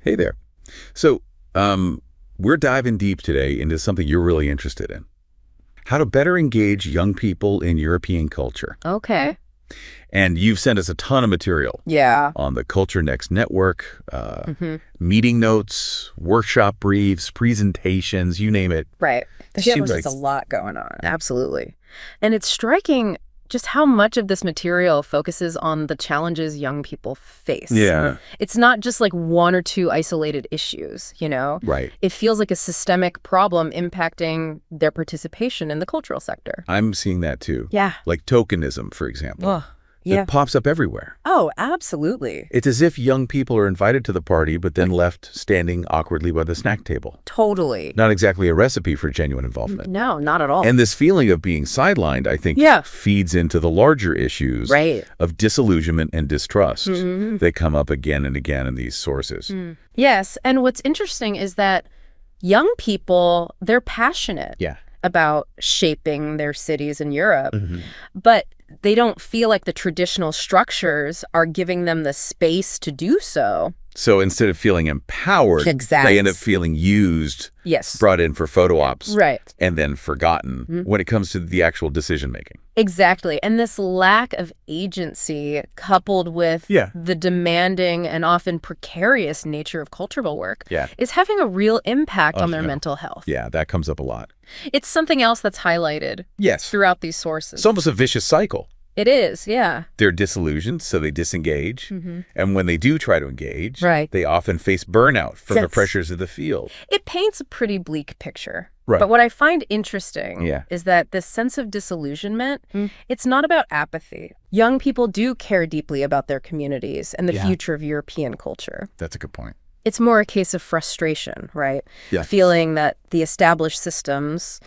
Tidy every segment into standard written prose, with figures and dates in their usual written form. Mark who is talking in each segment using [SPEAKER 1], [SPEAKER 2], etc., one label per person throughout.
[SPEAKER 1] Hey there. So, we're diving deep today into something you're really interested in. How to better engage young people in European culture.
[SPEAKER 2] Okay.
[SPEAKER 1] And you've sent us a ton of material.
[SPEAKER 2] Yeah.
[SPEAKER 1] On the Culture Next network, meeting notes, workshop briefs, presentations, you name it.
[SPEAKER 2] Right. There's just a lot going on. Absolutely. And it's striking just how much of this material focuses on the challenges young people face.
[SPEAKER 1] Yeah.
[SPEAKER 2] It's not just like one or two isolated issues, you know?
[SPEAKER 1] Right.
[SPEAKER 2] It feels like a systemic problem impacting their participation in the cultural sector.
[SPEAKER 1] I'm seeing that too.
[SPEAKER 2] Yeah.
[SPEAKER 1] Like tokenism, for example.
[SPEAKER 2] Oh, yeah.
[SPEAKER 1] It pops up everywhere.
[SPEAKER 2] Oh, absolutely.
[SPEAKER 1] It's as if young people are invited to the party, but then left standing awkwardly by the snack table.
[SPEAKER 2] Totally.
[SPEAKER 1] Not exactly a recipe for genuine involvement.
[SPEAKER 2] No, not at all.
[SPEAKER 1] And this feeling of being sidelined, I think, feeds into the larger issues of disillusionment and distrust that come up again and again in these sources.
[SPEAKER 2] Yes. And what's interesting is that young people, they're passionate about shaping their cities in Europe, but they don't feel like the traditional structures are giving them the space to do so.
[SPEAKER 1] So instead of feeling empowered, they end up feeling used, brought in for photo ops, and then forgotten when it comes to the actual decision-making.
[SPEAKER 2] Exactly. And this lack of agency coupled with the demanding and often precarious nature of cultural work is having a real impact on their mental health.
[SPEAKER 1] Yeah, that comes up a lot.
[SPEAKER 2] It's something else that's highlighted throughout these sources.
[SPEAKER 1] It's almost a vicious cycle.
[SPEAKER 2] It is, yeah.
[SPEAKER 1] They're disillusioned, so they disengage. And when they do try to engage, they often face burnout from the pressures of the field.
[SPEAKER 2] It paints a pretty bleak picture. But what I find interesting is that this sense of disillusionment, it's not about apathy. Young people do care deeply about their communities and the future of European culture.
[SPEAKER 1] That's a good point.
[SPEAKER 2] It's more a case of frustration, right? Feeling that the established systems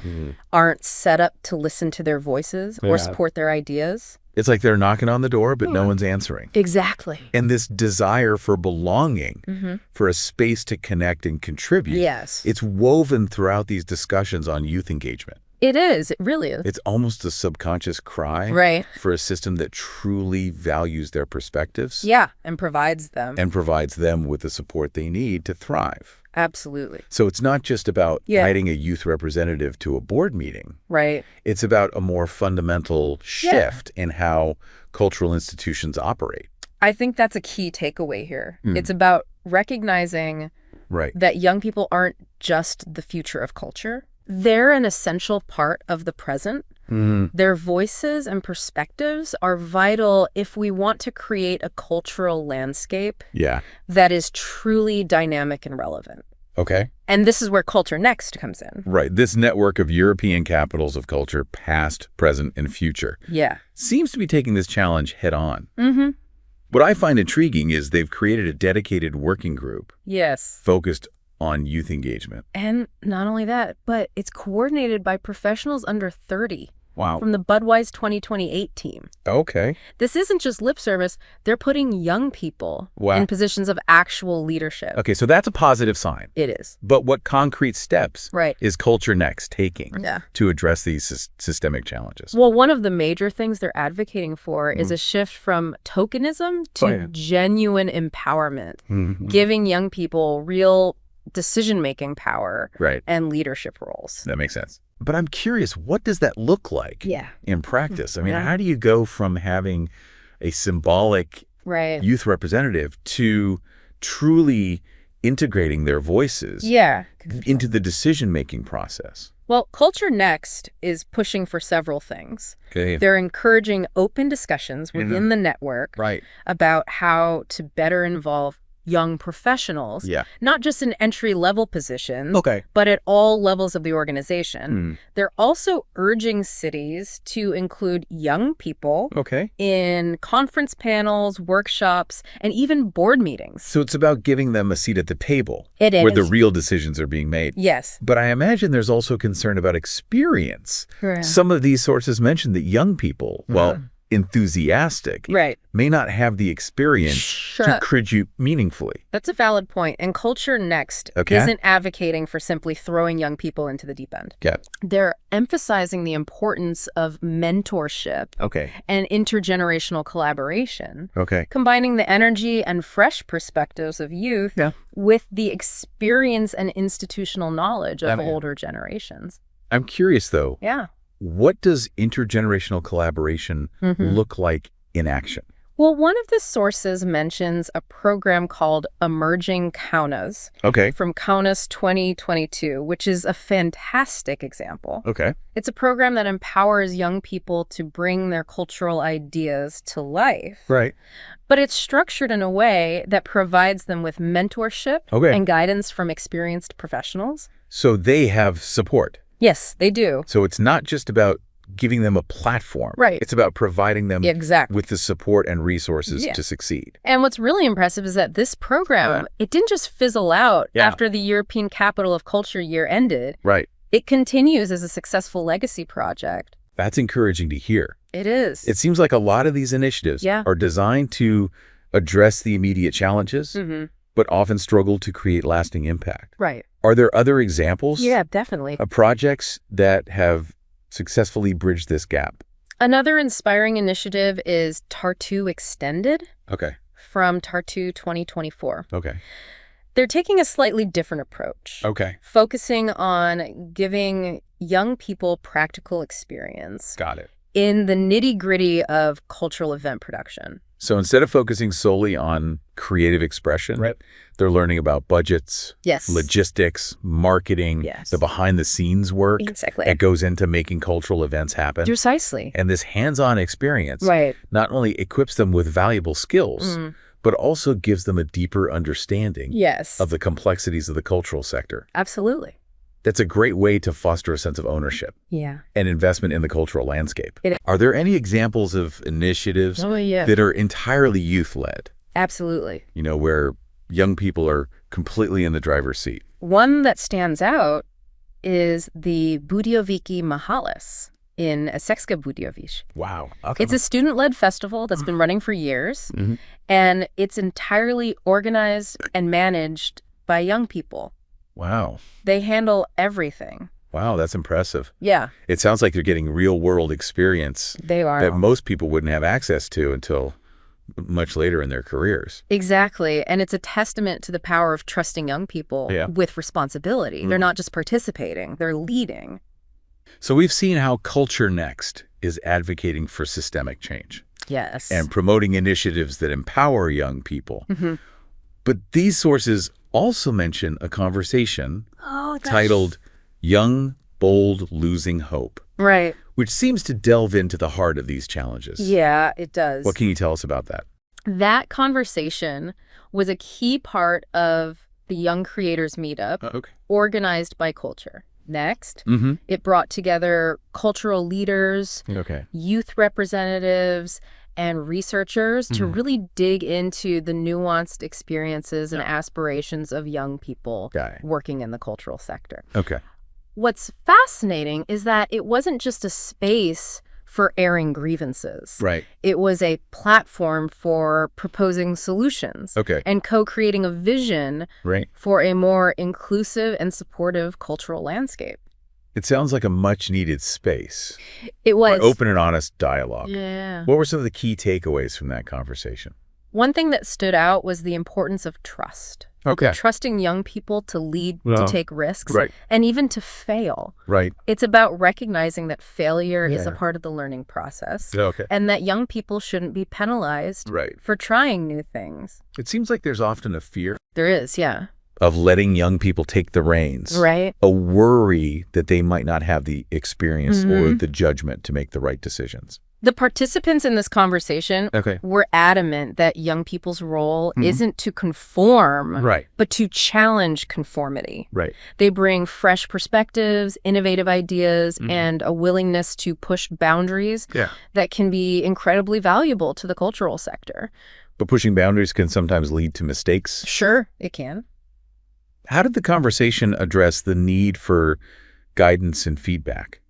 [SPEAKER 2] aren't set up to listen to their voices or support their ideas.
[SPEAKER 1] It's like they're knocking on the door, but no one's answering.
[SPEAKER 2] Exactly.
[SPEAKER 1] And this desire for belonging, for a space to connect and contribute, it's woven throughout these discussions on youth engagement.
[SPEAKER 2] It is. It really is.
[SPEAKER 1] It's almost a subconscious cry for a system that truly values their perspectives.
[SPEAKER 2] Yeah, and provides them.
[SPEAKER 1] And provides them with the support they need to thrive.
[SPEAKER 2] Absolutely.
[SPEAKER 1] So it's not just about inviting a youth representative to a board meeting.
[SPEAKER 2] Right.
[SPEAKER 1] It's about a more fundamental shift in how cultural institutions operate.
[SPEAKER 2] I think that's a key takeaway here. It's about recognizing that young people aren't just the future of culture. They're an essential part of the present. Their voices and perspectives are vital if we want to create a cultural landscape that is truly dynamic and relevant.
[SPEAKER 1] Okay.
[SPEAKER 2] And this is where Culture Next comes in.
[SPEAKER 1] Right. This network of European capitals of culture, past, present, and future, seems to be taking this challenge head on. What I find intriguing is they've created a dedicated working group focused on youth engagement.
[SPEAKER 2] And not only that, but it's coordinated by professionals under 30.
[SPEAKER 1] Wow.
[SPEAKER 2] From the Budweiser 2028 team.
[SPEAKER 1] Okay.
[SPEAKER 2] This isn't just lip service. They're putting young people in positions of actual leadership.
[SPEAKER 1] Okay, so that's a positive sign.
[SPEAKER 2] It is.
[SPEAKER 1] But what concrete steps is Culture Next taking to address these systemic challenges?
[SPEAKER 2] Well, one of the major things they're advocating for is a shift from tokenism to genuine empowerment, giving young people real decision-making power and leadership roles.
[SPEAKER 1] That makes sense. But I'm curious, what does that look like in practice? I mean, how do you go from having a symbolic youth representative to truly integrating their voices into the decision-making process?
[SPEAKER 2] Well, Culture Next is pushing for several things.
[SPEAKER 1] Okay.
[SPEAKER 2] They're encouraging open discussions within the network about how to better involve young professionals, not just in entry-level positions, but at all levels of the organization. They're also urging cities to include young people in conference panels, workshops, and even board meetings.
[SPEAKER 1] So it's about giving them a seat at the table
[SPEAKER 2] where
[SPEAKER 1] the real decisions are being made.
[SPEAKER 2] Yes.
[SPEAKER 1] But I imagine there's also concern about experience. Some of these sources mention that young people, enthusiastic may not have the experience to contribute meaningfully.
[SPEAKER 2] That's a valid point. And Culture Next isn't advocating for simply throwing young people into the deep end. They're emphasizing the importance of mentorship and intergenerational collaboration, combining the energy and fresh perspectives of youth with the experience and institutional knowledge of older generations.
[SPEAKER 1] I'm curious, though. What does intergenerational collaboration look like in action?
[SPEAKER 2] Well, one of the sources mentions a program called Emerging Kaunas from Kaunas 2022, which is a fantastic example. It's a program that empowers young people to bring their cultural ideas to life. But it's structured in a way that provides them with mentorship and guidance from experienced professionals.
[SPEAKER 1] So they have support.
[SPEAKER 2] Yes, they do.
[SPEAKER 1] So it's not just about giving them a platform. It's about providing them with the support and resources to succeed.
[SPEAKER 2] And what's really impressive is that this program, it didn't just fizzle out after the European Capital of Culture year ended. It continues as a successful legacy project.
[SPEAKER 1] That's encouraging to hear.
[SPEAKER 2] It is.
[SPEAKER 1] It seems like a lot of these initiatives are designed to address the immediate challenges, but often struggle to create lasting impact. Are there other examples?
[SPEAKER 2] Yeah, definitely.
[SPEAKER 1] Of projects that have successfully bridged this gap?
[SPEAKER 2] Another inspiring initiative is Tartu Extended from Tartu 2024. They're taking a slightly different approach. Focusing on giving young people practical experience. In the nitty-gritty of cultural event production.
[SPEAKER 1] So instead of focusing solely on creative expression, they're learning about budgets, logistics, marketing, the behind-the-scenes work that goes into making cultural events happen.
[SPEAKER 2] Precisely.
[SPEAKER 1] And this hands-on experience not only equips them with valuable skills, but also gives them a deeper understanding of the complexities of the cultural sector.
[SPEAKER 2] Absolutely.
[SPEAKER 1] That's a great way to foster a sense of ownership and investment in the cultural landscape. Are there any examples of initiatives that are entirely youth-led?
[SPEAKER 2] Absolutely.
[SPEAKER 1] You know, where young people are completely in the driver's seat?
[SPEAKER 2] One that stands out is the Budějovice Mahalis in Sekska Budějovice.
[SPEAKER 1] Wow.
[SPEAKER 2] It's a student-led festival that's been running for years, and it's entirely organized and managed by young people.
[SPEAKER 1] Wow.
[SPEAKER 2] They handle everything.
[SPEAKER 1] Wow, that's impressive.
[SPEAKER 2] Yeah.
[SPEAKER 1] It sounds like they're getting real-world experience that most people wouldn't have access to until much later in their careers.
[SPEAKER 2] Exactly. And it's a testament to the power of trusting young people with responsibility. They're not just participating, they're leading.
[SPEAKER 1] So we've seen how Culture Next is advocating for systemic change.
[SPEAKER 2] Yes.
[SPEAKER 1] And promoting initiatives that empower young people. But these sources also mention a conversation titled Young, Bold, Losing Hope. Which seems to delve into the heart of these challenges.
[SPEAKER 2] Yeah, it does.
[SPEAKER 1] What can you tell us about that?
[SPEAKER 2] That conversation was a key part of the Young Creators Meetup organized by Culture Next. It brought together cultural leaders, youth representatives, and researchers to really dig into the nuanced experiences and aspirations of young people working in the cultural sector. What's fascinating is that it wasn't just a space for airing grievances. It was a platform for proposing solutions and co-creating a vision for a more inclusive and supportive cultural landscape.
[SPEAKER 1] It sounds like a much-needed space.
[SPEAKER 2] It was.
[SPEAKER 1] For open and honest dialogue.
[SPEAKER 2] Yeah.
[SPEAKER 1] What were some of the key takeaways from that conversation?
[SPEAKER 2] One thing that stood out was the importance of trust. Trusting young people to lead, to take risks, and even to fail. It's about recognizing that failure is a part of the learning process, and that young people shouldn't be penalized for trying new things.
[SPEAKER 1] It seems like there's often a fear.
[SPEAKER 2] There is,
[SPEAKER 1] of letting young people take the reins. A worry that they might not have the experience or the judgment to make the right decisions.
[SPEAKER 2] The participants in this conversation were adamant that young people's role isn't to conform, but to challenge conformity. They bring fresh perspectives, innovative ideas, and a willingness to push boundaries that can be incredibly valuable to the cultural sector.
[SPEAKER 1] But pushing boundaries can sometimes lead to mistakes.
[SPEAKER 2] Sure, it can.
[SPEAKER 1] How did the conversation address the need for guidance and feedback?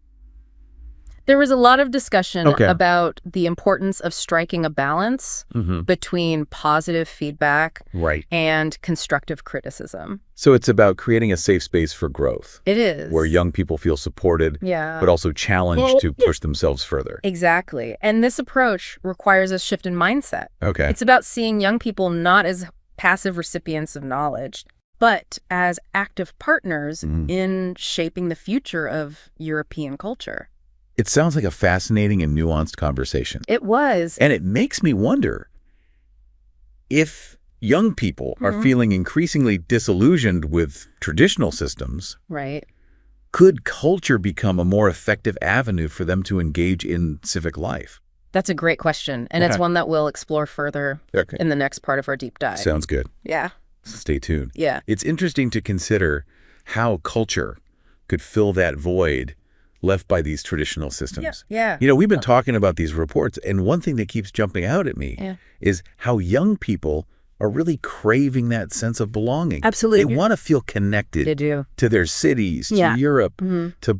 [SPEAKER 2] There was a lot of discussion about the importance of striking a balance between positive feedback and constructive criticism.
[SPEAKER 1] So it's about creating a safe space for growth.
[SPEAKER 2] It is.
[SPEAKER 1] Where young people feel supported, but also challenged to push themselves further.
[SPEAKER 2] Exactly. And this approach requires a shift in mindset.
[SPEAKER 1] Okay.
[SPEAKER 2] It's about seeing young people not as passive recipients of knowledge, but as active partners in shaping the future of European culture.
[SPEAKER 1] It sounds like a fascinating and nuanced conversation.
[SPEAKER 2] It was.
[SPEAKER 1] And it makes me wonder if young people are feeling increasingly disillusioned with traditional systems.
[SPEAKER 2] Right.
[SPEAKER 1] Could culture become a more effective avenue for them to engage in civic life?
[SPEAKER 2] That's a great question, and it's one that we'll explore further in the next part of our deep dive.
[SPEAKER 1] Sounds good.
[SPEAKER 2] Yeah.
[SPEAKER 1] Stay tuned.
[SPEAKER 2] Yeah.
[SPEAKER 1] It's interesting to consider how culture could fill that void left by these traditional systems.
[SPEAKER 2] Yeah.
[SPEAKER 1] You know, we've been talking about these reports, and one thing that keeps jumping out at me is how young people are really craving that sense of belonging.
[SPEAKER 2] Absolutely.
[SPEAKER 1] They want to feel connected to their cities, to Europe, to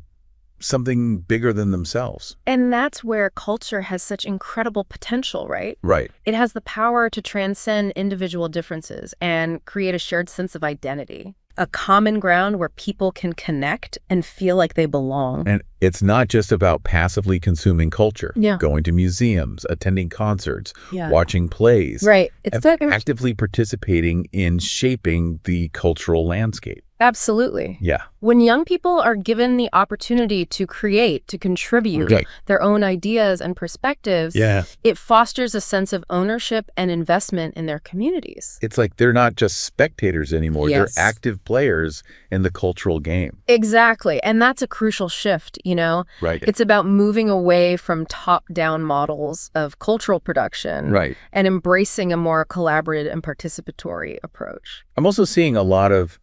[SPEAKER 1] something bigger than themselves.
[SPEAKER 2] And that's where culture has such incredible potential, right?
[SPEAKER 1] Right.
[SPEAKER 2] It has the power to transcend individual differences and create a shared sense of identity, a common ground where people can connect and feel like they belong.
[SPEAKER 1] And it's not just about passively consuming culture, going to museums, attending concerts, watching plays,
[SPEAKER 2] It's
[SPEAKER 1] actively participating in shaping the cultural landscape.
[SPEAKER 2] Absolutely.
[SPEAKER 1] Yeah.
[SPEAKER 2] When young people are given the opportunity to create, to contribute their own ideas and perspectives, it fosters a sense of ownership and investment in their communities.
[SPEAKER 1] It's like they're not just spectators anymore. They're active players in the cultural game.
[SPEAKER 2] Exactly. And that's a crucial shift, you know?
[SPEAKER 1] Right.
[SPEAKER 2] It's about moving away from top-down models of cultural production and embracing a more collaborative and participatory approach.
[SPEAKER 1] I'm also seeing a lot of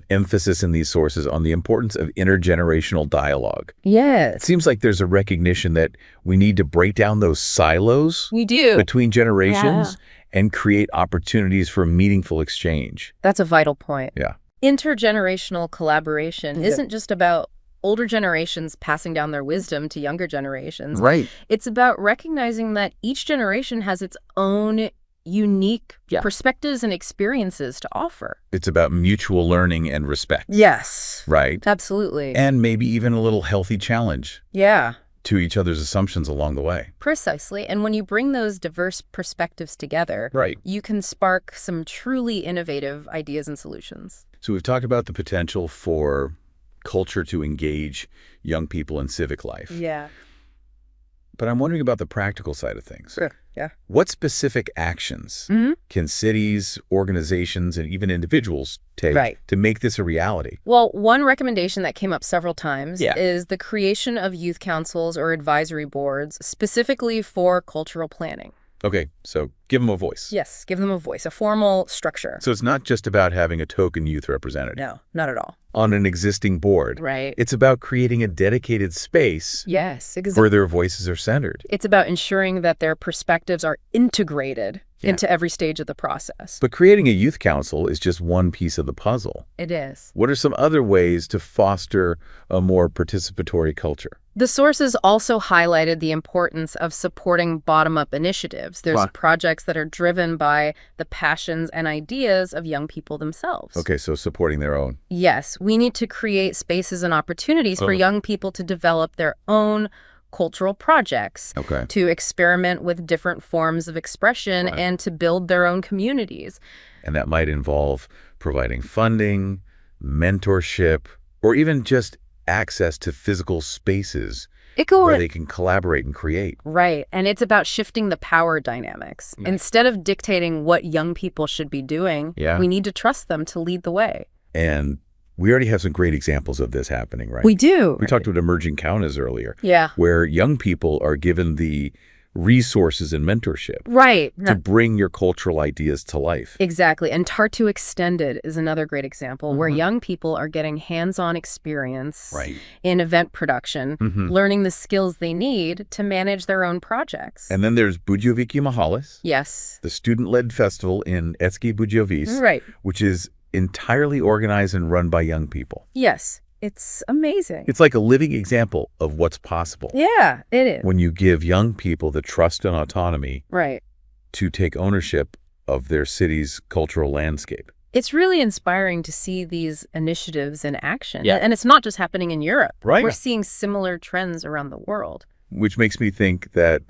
[SPEAKER 1] emphasis in these sources on the importance of intergenerational dialogue.
[SPEAKER 2] Yes.
[SPEAKER 1] It seems like there's a recognition that we need to break down those silos between generations and create opportunities for meaningful exchange.
[SPEAKER 2] That's a vital point.
[SPEAKER 1] Yeah.
[SPEAKER 2] Intergenerational collaboration isn't just about older generations passing down their wisdom to younger generations.
[SPEAKER 1] Right.
[SPEAKER 2] It's about recognizing that each generation has its own unique perspectives and experiences to offer.
[SPEAKER 1] It's about mutual learning and respect.
[SPEAKER 2] Yes.
[SPEAKER 1] Right?
[SPEAKER 2] Absolutely.
[SPEAKER 1] And maybe even a little healthy challenge.
[SPEAKER 2] Yeah.
[SPEAKER 1] To each other's assumptions along the way.
[SPEAKER 2] Precisely. And when you bring those diverse perspectives together, you can spark some truly innovative ideas and solutions.
[SPEAKER 1] So we've talked about the potential for culture to engage young people in civic life.
[SPEAKER 2] Yeah.
[SPEAKER 1] But I'm wondering about the practical side of things.
[SPEAKER 2] Sure. Yeah.
[SPEAKER 1] What specific actions can cities, organizations, and even individuals take to make this a reality?
[SPEAKER 2] Well, one recommendation that came up several times is the creation of youth councils or advisory boards specifically for cultural planning.
[SPEAKER 1] Okay, so give them a voice.
[SPEAKER 2] Yes, give them a voice, a formal structure.
[SPEAKER 1] So it's not just about having a token youth representative.
[SPEAKER 2] No, not at all.
[SPEAKER 1] On an existing board.
[SPEAKER 2] Right.
[SPEAKER 1] It's about creating a dedicated space where their voices are centered.
[SPEAKER 2] It's about ensuring that their perspectives are integrated into every stage of the process.
[SPEAKER 1] But creating a youth council is just one piece of the puzzle.
[SPEAKER 2] It is.
[SPEAKER 1] What are some other ways to foster a more participatory culture?
[SPEAKER 2] The sources also highlighted the importance of supporting bottom-up initiatives. There's projects that are driven by the passions and ideas of young people themselves.
[SPEAKER 1] Okay, so supporting their own.
[SPEAKER 2] Yes, we need to create spaces and opportunities for young people to develop their own cultural projects, to experiment with different forms of expression, and to build their own communities.
[SPEAKER 1] And that might involve providing funding, mentorship, or even just access to physical spaces where they can collaborate and create.
[SPEAKER 2] Right. And it's about shifting the power dynamics. Instead of dictating what young people should be doing, we need to trust them to lead the way.
[SPEAKER 1] And we already have some great examples of this happening, right?
[SPEAKER 2] We do.
[SPEAKER 1] We talked about emerging counties earlier.
[SPEAKER 2] Yeah.
[SPEAKER 1] Where young people are given the resources and mentorship.
[SPEAKER 2] Right.
[SPEAKER 1] To bring your cultural ideas to life.
[SPEAKER 2] Exactly. And Tartu Extended is another great example where young people are getting hands-on experience in event production, learning the skills they need to manage their own projects.
[SPEAKER 1] And then there's Bujovici Mahalis.
[SPEAKER 2] Yes.
[SPEAKER 1] The student-led festival in Etski Bujovic.
[SPEAKER 2] Right.
[SPEAKER 1] Which is entirely organized and run by young people.
[SPEAKER 2] Yes. It's amazing.
[SPEAKER 1] It's like a living example of what's possible.
[SPEAKER 2] Yeah, it is.
[SPEAKER 1] When you give young people the trust and autonomy to take ownership of their city's cultural landscape.
[SPEAKER 2] It's really inspiring to see these initiatives in action. Yeah. And it's not just happening in Europe. Right. We're seeing similar trends around the world.
[SPEAKER 1] Which makes me think that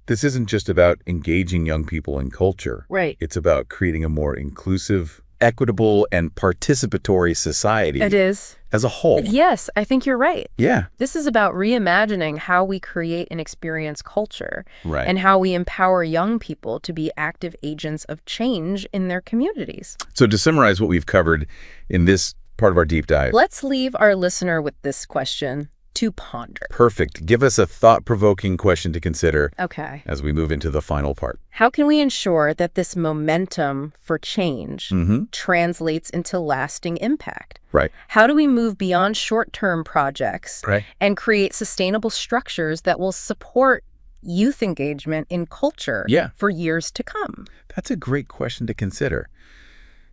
[SPEAKER 1] this isn't just about engaging young people in culture.
[SPEAKER 2] Right.
[SPEAKER 1] It's about creating a more inclusive, equitable, and participatory society.
[SPEAKER 2] It is.
[SPEAKER 1] As a whole.
[SPEAKER 2] Yes, I think you're right.
[SPEAKER 1] Yeah.
[SPEAKER 2] This is about reimagining how we create and experience culture.
[SPEAKER 1] Right.
[SPEAKER 2] And how we empower young people to be active agents of change in their communities.
[SPEAKER 1] So to summarize what we've covered in this part of our deep dive.
[SPEAKER 2] Let's leave our listener with this question to ponder.
[SPEAKER 1] Perfect. Give us a thought-provoking question to consider.
[SPEAKER 2] Okay.
[SPEAKER 1] As we move into the final part.
[SPEAKER 2] How can we ensure that this momentum for change translates into lasting impact?
[SPEAKER 1] Right.
[SPEAKER 2] How do we move beyond short-term projects and create sustainable structures that will support youth engagement in culture for years to come?
[SPEAKER 1] That's a great question to consider.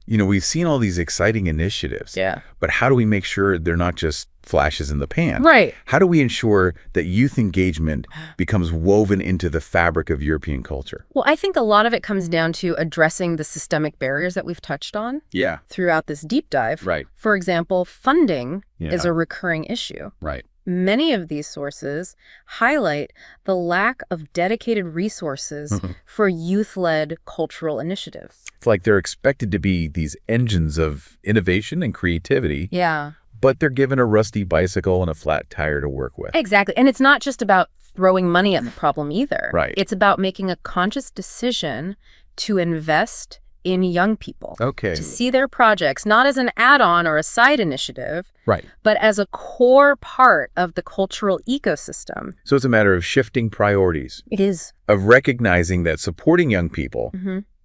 [SPEAKER 1] You know, we've seen all these exciting initiatives.
[SPEAKER 2] Yeah.
[SPEAKER 1] But how do we make sure they're not just flashes in the pan?
[SPEAKER 2] Right.
[SPEAKER 1] How do we ensure that youth engagement becomes woven into the fabric of European culture?
[SPEAKER 2] Well, I think a lot of it comes down to addressing the systemic barriers that we've touched on throughout this deep dive.
[SPEAKER 1] Right.
[SPEAKER 2] For example, funding is a recurring issue.
[SPEAKER 1] Right.
[SPEAKER 2] Many of these sources highlight the lack of dedicated resources for youth-led cultural initiatives.
[SPEAKER 1] It's like they're expected to be these engines of innovation and creativity.
[SPEAKER 2] Yeah.
[SPEAKER 1] But they're given a rusty bicycle and a flat tire to work with.
[SPEAKER 2] Exactly. And it's not just about throwing money at the problem either.
[SPEAKER 1] Right.
[SPEAKER 2] It's about making a conscious decision to invest in young people.
[SPEAKER 1] Okay.
[SPEAKER 2] To see their projects not as an add-on or a side initiative, but as a core part of the cultural ecosystem.
[SPEAKER 1] So it's a matter of shifting priorities.
[SPEAKER 2] It is.
[SPEAKER 1] Of recognizing that supporting young people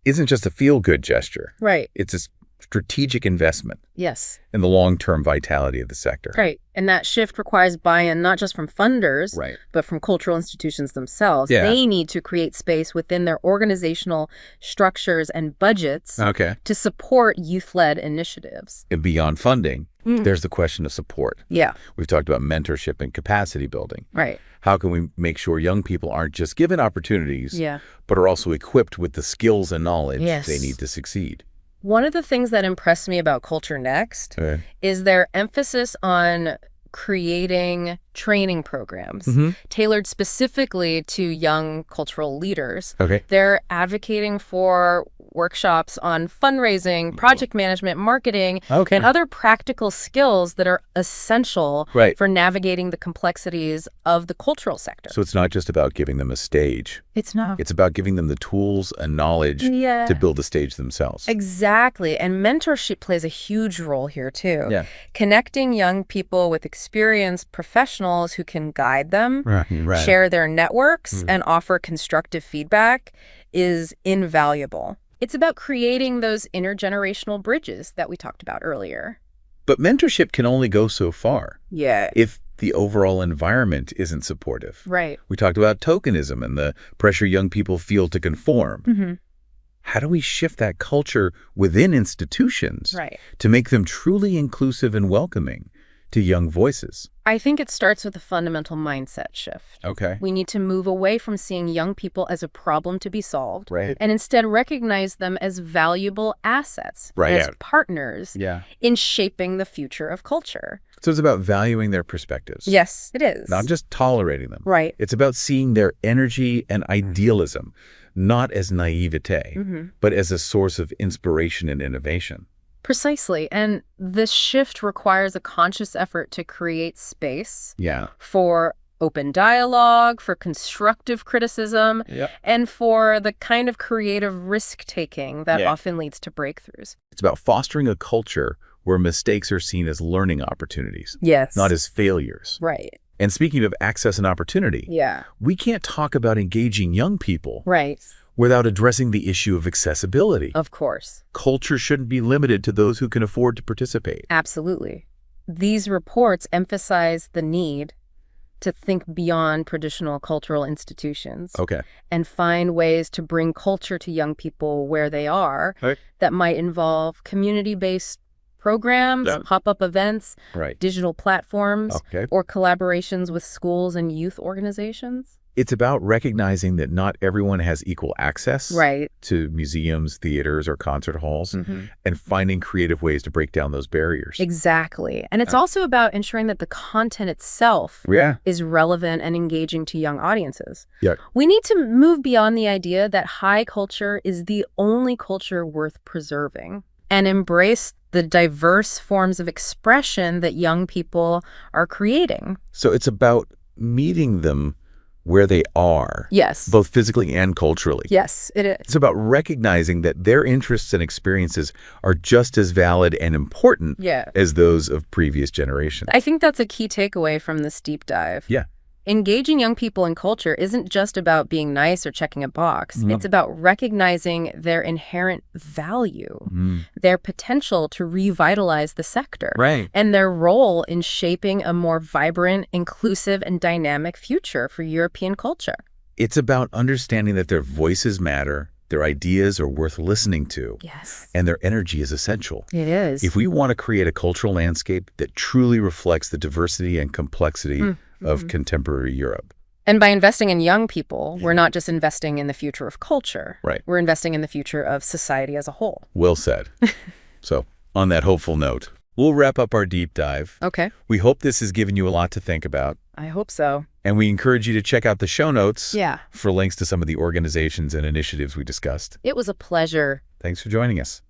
[SPEAKER 1] isn't just a feel-good gesture.
[SPEAKER 2] Right.
[SPEAKER 1] It's a strategic investment.
[SPEAKER 2] Yes.
[SPEAKER 1] In the long-term vitality of the sector.
[SPEAKER 2] Right. And that shift requires buy-in not just from funders, but from cultural institutions themselves.
[SPEAKER 1] Yeah.
[SPEAKER 2] They need to create space within their organizational structures and budgets to support youth-led initiatives.
[SPEAKER 1] And beyond funding, there's the question of support.
[SPEAKER 2] Yeah.
[SPEAKER 1] We've talked about mentorship and capacity building.
[SPEAKER 2] Right.
[SPEAKER 1] How can we make sure young people aren't just given opportunities, but are also equipped with the skills and knowledge they need to succeed?
[SPEAKER 2] One of the things that impressed me about Culture Next is their emphasis on creating training programs tailored specifically to young cultural leaders. They're advocating for workshops on fundraising, project management, marketing, and other practical skills that are essential for navigating the complexities of the cultural sector.
[SPEAKER 1] So it's not just about giving them a stage.
[SPEAKER 2] It's not.
[SPEAKER 1] It's about giving them the tools and knowledge to build a stage themselves.
[SPEAKER 2] Exactly. And mentorship plays a huge role here, too. Connecting young people with experienced professionals who can guide them, share their networks, and offer constructive feedback is invaluable. It's about creating those intergenerational bridges that we talked about earlier.
[SPEAKER 1] But mentorship can only go so far.
[SPEAKER 2] Yeah.
[SPEAKER 1] If the overall environment isn't supportive.
[SPEAKER 2] Right.
[SPEAKER 1] We talked about tokenism and the pressure young people feel to conform. How do we shift that culture within institutions to make them truly inclusive and welcoming to young voices?
[SPEAKER 2] I think it starts with a fundamental mindset shift. We need to move away from seeing young people as a problem to be solved and instead recognize them as valuable assets, as partners in shaping the future of culture.
[SPEAKER 1] So it's about valuing their perspectives.
[SPEAKER 2] Yes, it is.
[SPEAKER 1] Not just tolerating them.
[SPEAKER 2] Right.
[SPEAKER 1] It's about seeing their energy and idealism, not as naivete, but as a source of inspiration and innovation.
[SPEAKER 2] Precisely. And this shift requires a conscious effort to create space for open dialogue, for constructive criticism, and for the kind of creative risk-taking that often leads to breakthroughs.
[SPEAKER 1] It's about fostering a culture where mistakes are seen as learning opportunities, not as failures.
[SPEAKER 2] Right.
[SPEAKER 1] And speaking of access and opportunity, we can't talk about engaging young people without addressing the issue of accessibility.
[SPEAKER 2] Of course.
[SPEAKER 1] Culture shouldn't be limited to those who can afford to participate.
[SPEAKER 2] Absolutely. These reports emphasize the need to think beyond traditional cultural institutions and find ways to bring culture to young people where they are that might involve community-based programs, pop-up events, digital platforms, or collaborations with schools and youth organizations.
[SPEAKER 1] It's about recognizing that not everyone has equal access to museums, theaters, or concert halls, and finding creative ways to break down those barriers.
[SPEAKER 2] Exactly. And it's also about ensuring that the content itself is relevant and engaging to young audiences. We need to move beyond the idea that high culture is the only culture worth preserving and embrace the diverse forms of expression that young people are creating.
[SPEAKER 1] So it's about meeting them where they are.
[SPEAKER 2] Yes.
[SPEAKER 1] Both physically and culturally.
[SPEAKER 2] Yes, it is.
[SPEAKER 1] It's about recognizing that their interests and experiences are just as valid and important as those of previous generations.
[SPEAKER 2] I think that's a key takeaway from this deep dive.
[SPEAKER 1] Yeah.
[SPEAKER 2] Engaging young people in culture isn't just about being nice or checking a box. It's about recognizing their inherent value, their potential to revitalize the sector, and their role in shaping a more vibrant, inclusive, and dynamic future for European culture.
[SPEAKER 1] It's about understanding that their voices matter, their ideas are worth listening to, and their energy is essential.
[SPEAKER 2] It is.
[SPEAKER 1] If we want to create a cultural landscape that truly reflects the diversity and complexity of contemporary Europe.
[SPEAKER 2] And by investing in young people, we're not just investing in the future of culture. We're investing in the future of society as a whole.
[SPEAKER 1] Well said. So, on that hopeful note, we'll wrap up our deep dive.
[SPEAKER 2] Okay.
[SPEAKER 1] We hope this has given you a lot to think about.
[SPEAKER 2] I hope so.
[SPEAKER 1] And we encourage you to check out the show notes for links to some of the organizations and initiatives we discussed.
[SPEAKER 2] It was a pleasure.
[SPEAKER 1] Thanks for joining us.